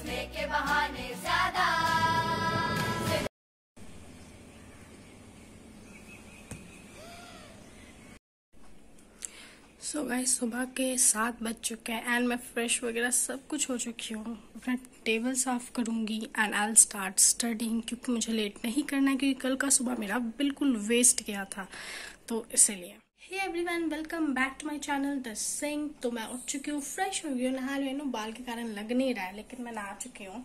हंसने के बहाने ज्यादा। सो गाइस सुबह के 7 बज चुके हैं एंड मैं फ्रेश वगैरह सब कुछ हो चुकी हूँ। अपना टेबल साफ करूँगी and I will start studying, क्योंकि मुझे लेट नहीं करना है, क्योंकि कल का सुबह मेरा बिल्कुल वेस्ट गया था, तो इसीलिए। Hey everyone, welcome back to my channel the Singh. तो मैं उठ चुकी हूँ, फ्रेश हो गई हूँ, नहा ली हूँ। बाल के कारण लग नहीं रहा है, लेकिन मैं नहा चुकी हूँ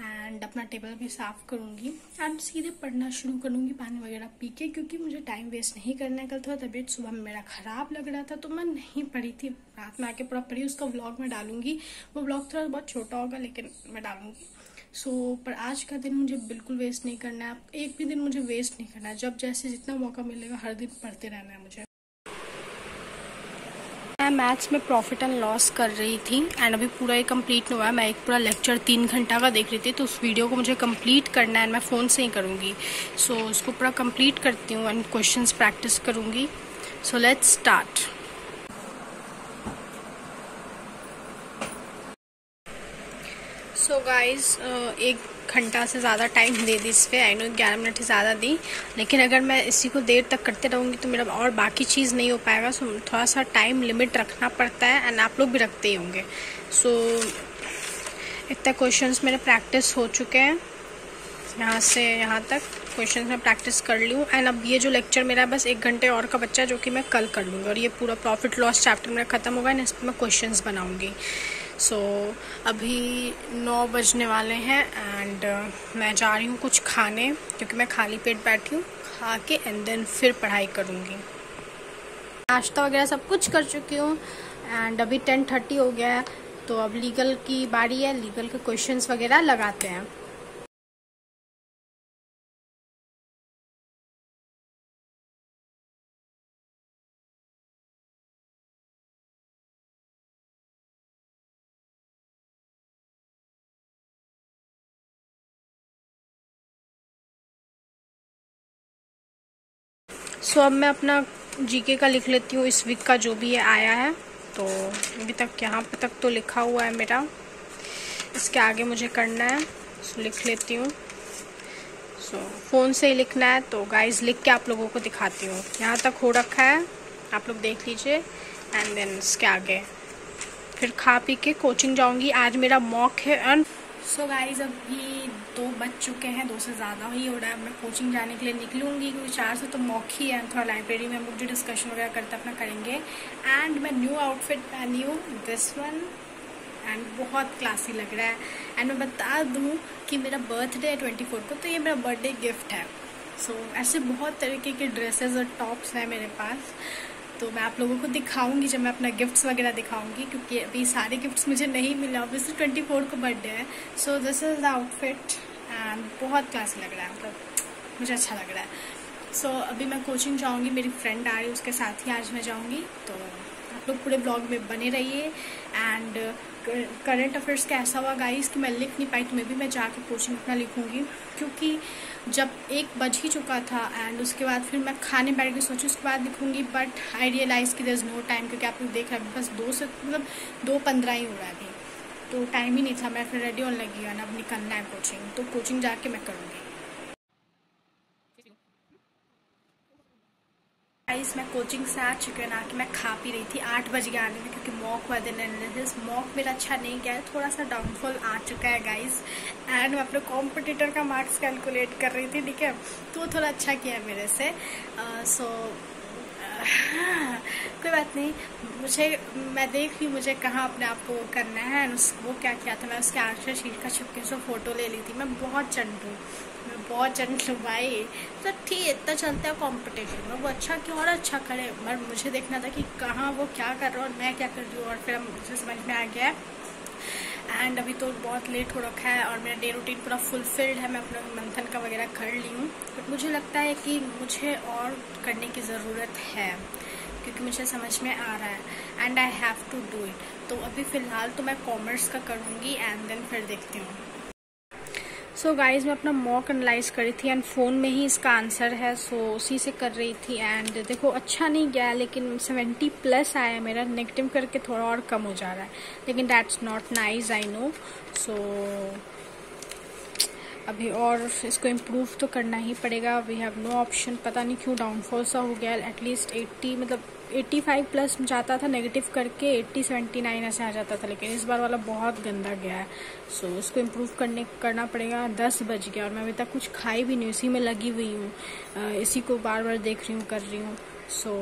एंड अपना टेबल भी साफ करूँगी एंड सीधे पढ़ना शुरू करूँगी पानी वगैरह पी के, क्योंकि मुझे टाइम वेस्ट नहीं करना है। कल थोड़ा तबीयत सुबह में मेरा ख़राब लग रहा था, तो मैं नहीं पढ़ी थी। रात में आके पूरा पढ़ी, उसका व्लॉग मैं डालूंगी। वो व्लॉग थोड़ा बहुत छोटा होगा, लेकिन मैं डालूंगी। पर आज का दिन मुझे बिल्कुल वेस्ट नहीं करना है। एक भी दिन मुझे वेस्ट नहीं करना है। जब जैसे जितना मौका मिलेगा हर दिन पढ़ते रहना है मुझे। मैं मैथ्स में प्रॉफिट एंड लॉस कर रही थी एंड अभी पूरा ये कंप्लीट नहीं हुआ है। मैं एक पूरा लेक्चर 3 घंटा का देख रही थी, तो उस वीडियो को मुझे कंप्लीट करना है। मैं फ़ोन से ही करूँगी, उसको पूरा कंप्लीट करती हूँ एंड क्वेश्चंस प्रैक्टिस करूँगी। So let's start. So guys 1 घंटा से ज़्यादा टाइम दे दी इस पर। आई नो 11 मिनट ही ज़्यादा दी, लेकिन अगर मैं इसी को देर तक करते रहूँगी तो मेरा और बाकी चीज़ नहीं हो पाएगा। थोड़ा सा टाइम लिमिट रखना पड़ता है एंड आप लोग भी रखते ही होंगे। इतने क्वेश्चंस मेरे प्रैक्टिस हो चुके हैं। यहाँ से यहाँ तक क्वेश्चंस मैं प्रैक्टिस कर ली हूँ एंड अब ये जो लेक्चर मेरा बस 1 घंटे और का बच्चा है, जो कि मैं कल कर लूँगी। और ये पूरा प्रॉफिट लॉस चैप्टर मेरा ख़त्म होगा एंड इस पर मैं क्वेश्चंस बनाऊँगी। अभी 9 बजने वाले हैं एंड मैं जा रही हूँ कुछ खाने, क्योंकि मैं खाली पेट बैठी हूँ। खा के एंड देन फिर पढ़ाई करूँगी। नाश्ता वगैरह सब कुछ कर चुकी हूँ एंड अभी 10:30 हो गया है, तो अब लीगल की बारी है। लीगल के क्वेश्चंस वगैरह लगाते हैं। अब मैं अपना जीके का लिख लेती हूँ, इस वीक का जो भी आया है। तो अभी तक यहाँ पे तक तो लिखा हुआ है मेरा, इसके आगे मुझे करना है। लिख लेती हूँ। फ़ोन से ही लिखना है, तो गाइस लिख के आप लोगों को दिखाती हूँ। यहाँ तक हो रखा है, आप लोग देख लीजिए एंड देन इसके आगे फिर खा पी के कोचिंग जाऊँगी। आज मेरा मॉक है एंड गाइस अभी 2 बज चुके हैं, 2 से ज़्यादा ही हो रहा है। मैं कोचिंग जाने के लिए निकलूँगी, क्योंकि 4 से तो मॉक ही है। थोड़ा लाइब्रेरी में हम लोग जो डिस्कशन वगैरह करते अपना करेंगे। एंड मैं न्यू आउटफिट पहनी हूँ, दिस वन, एंड बहुत क्लासी लग रहा है। एंड मैं बता दूँ कि मेरा बर्थडे है 24 को, तो ये मेरा बर्थडे गिफ्ट है। ऐसे बहुत तरीके के ड्रेसेस और टॉप्स हैं मेरे पास, तो मैं आप लोगों को दिखाऊंगी जब मैं अपना गिफ्ट्स वगैरह दिखाऊंगी, क्योंकि अभी सारे गिफ्ट्स मुझे नहीं मिले। ऑब्वियसली 24 को बर्थडे है। This is the outfit and बहुत क्लासी लग रहा है, मतलब मुझे अच्छा लग रहा है। अभी मैं कोचिंग जाऊंगी, मेरी फ्रेंड आ रही है, उसके साथ ही आज मैं जाऊंगी। तो आप लोग पूरे ब्लॉग में बने रहिए। एंड करंट अफेयर्स का ऐसा हुआ गाइस कि मैं लिख नहीं पाई, तो मैं जाके कोचिंग अपना लिखूंगी, क्योंकि जब 1 बज ही चुका था एंड उसके बाद फिर मैं खाने बैठ के सोची उसके बाद लिखूंगी। बट आई रियलाइज़ कि देयर इज़ नो टाइम, क्योंकि आप लोग देख रहे हैं बस 2:15 ही हो रहा है अभी, तो टाइम ही नहीं था। मैं फिर रेडी होने लगी और अब निकलना है कोचिंग, तो कोचिंग जाके मैं करूँगी। गाइस मैं कोचिंग से आ चुकी हूँ ना, कि मैं खा पी रही थी। 8 बज गए आने में, क्योंकि मॉक हुआ दिन एनालिसिस। मॉक मेरा अच्छा नहीं गया है, थोड़ा सा डाउनफॉल आ चुका है गाइस। एंड मैं अपने कॉम्पिटिटर का मार्क्स कैलकुलेट कर रही थी, ठीक है, तो थोड़ा अच्छा किया है मेरे से। कोई बात नहीं, मैं देख ली मुझे कहाँ अपने आप को करना है। वो क्या किया था, मैं उसके आंसर शीट का छुपके से फ़ोटो ले ली थी। मैं बहुत चंट हूँ भाई। तो ठीक है, इतना चलता है कॉम्पिटिशन में, वो अच्छा क्यों और अच्छा करे, बट मुझे देखना था कि कहाँ वो क्या कर रहा है और मैं क्या कर रही हूँ, और फिर मुझे समझ में आ गया। एंड अभी तो बहुत लेट हो रखा है और मेरा डे रूटीन पूरा फुलफिल्ड है। मैं अपना मंथन का वगैरह कर ली हूँ, बट मुझे लगता है कि मुझे और करने की ज़रूरत है, क्योंकि मुझे समझ में आ रहा है and I have to do it. तो अभी फ़िलहाल तो मैं कॉमर्स का करूँगी एंड देन फिर देखती हूँ। सो गाइज मैं अपना मॉक एनालाइज करी थी एंड फ़ोन में ही इसका आंसर है, सो उसी से कर रही थी। एंड देखो अच्छा नहीं गया, लेकिन 70+ आया है मेरा, नेगेटिव करके थोड़ा और कम हो जा रहा है, लेकिन that's not nice, I know. So अभी और इसको इम्प्रूव तो करना ही पड़ेगा, वी हैव नो ऑप्शन। पता नहीं क्यों डाउनफॉल सा हो गया, एटलीस्ट 80 मतलब 85+ जाता था नेगेटिव करके, 80-79 ऐसे आ जाता था, लेकिन इस बार वाला बहुत गंदा गया है। सो इसको इम्प्रूव करना पड़ेगा। 10 बज गया और मैं अभी तक कुछ खाई भी नहीं, इसी में लगी हुई हूँ, इसी को बार बार देख रही हूँ, कर रही हूँ। सो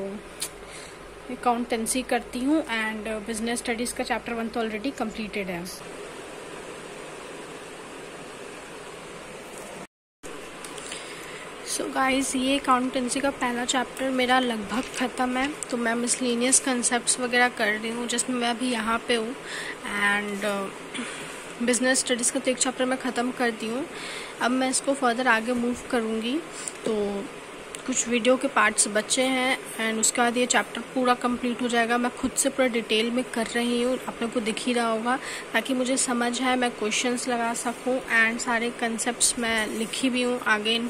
अकाउंटेंसी करती हूँ एंड बिजनेस स्टडीज़ का चैप्टर 1 तो ऑलरेडी कम्प्लीटेड है। सो गाइस ये अकाउंटेंसी का पहला चैप्टर मेरा लगभग ख़त्म है, तो मैं मिसलेनियस कंसेप्ट्स वगैरह कर रही हूँ, जिसमें मैं अभी यहाँ पे हूँ। एंड बिजनेस स्टडीज़ का तो एक चैप्टर मैं ख़त्म कर दी हूँ, अब मैं इसको फर्दर आगे मूव करूँगी। तो कुछ वीडियो के पार्ट्स बचे हैं एंड उसके बाद ये चैप्टर पूरा कंप्लीट हो जाएगा। मैं खुद से पूरा डिटेल में कर रही हूँ, अपने को दिख ही रहा होगा, ताकि मुझे समझ आए, मैं क्वेश्चंस लगा सकूँ एंड सारे कंसेप्ट्स मैं लिखी भी हूँ आगे।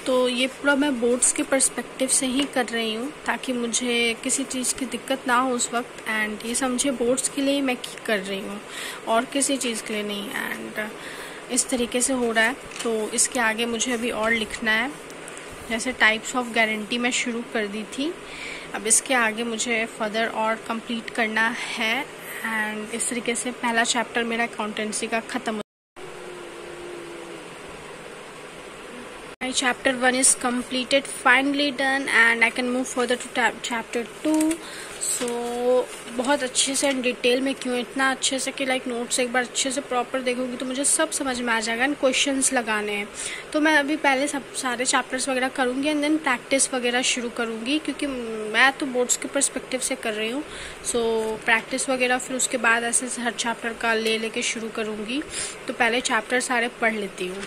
तो ये पूरा मैं बोर्ड्स के पर्सपेक्टिव से ही कर रही हूँ, ताकि मुझे किसी चीज़ की दिक्कत ना हो उस वक्त। एंड ये समझे बोर्ड्स के लिए मैं कर रही हूँ और किसी चीज़ के लिए नहीं। एंड इस तरीके से हो रहा है। तो इसके आगे मुझे अभी और लिखना है, जैसे टाइप्स ऑफ गारंटी मैं शुरू कर दी थी, अब इसके आगे मुझे फर्दर और कंप्लीट करना है। एंड इस तरीके से पहला चैप्टर मेरा अकाउंटेंसी का ख़त्म। Chapter 1 is completed, finally done, and I can move further to chapter 2. So बहुत अच्छे से डिटेल में क्यों, इतना अच्छे से कि लाइक नोट्स एक बार अच्छे से प्रॉपर देखोगी तो मुझे सब समझ में आ जाएगा। एंड क्वेश्चंस लगाने हैं, तो मैं अभी पहले सारे चैप्टर्स वगैरह करूँगी एंड देन प्रैक्टिस वगैरह शुरू करूँगी, क्योंकि मैं तो बोर्ड्स के पर्सपेक्टिव से कर रही हूँ। सो प्रैक्टिस वगैरह फिर उसके बाद ऐसे हर चैप्टर का ले लेके शुरू करूँगी। तो पहले चैप्टर सारे पढ़ लेती हूँ।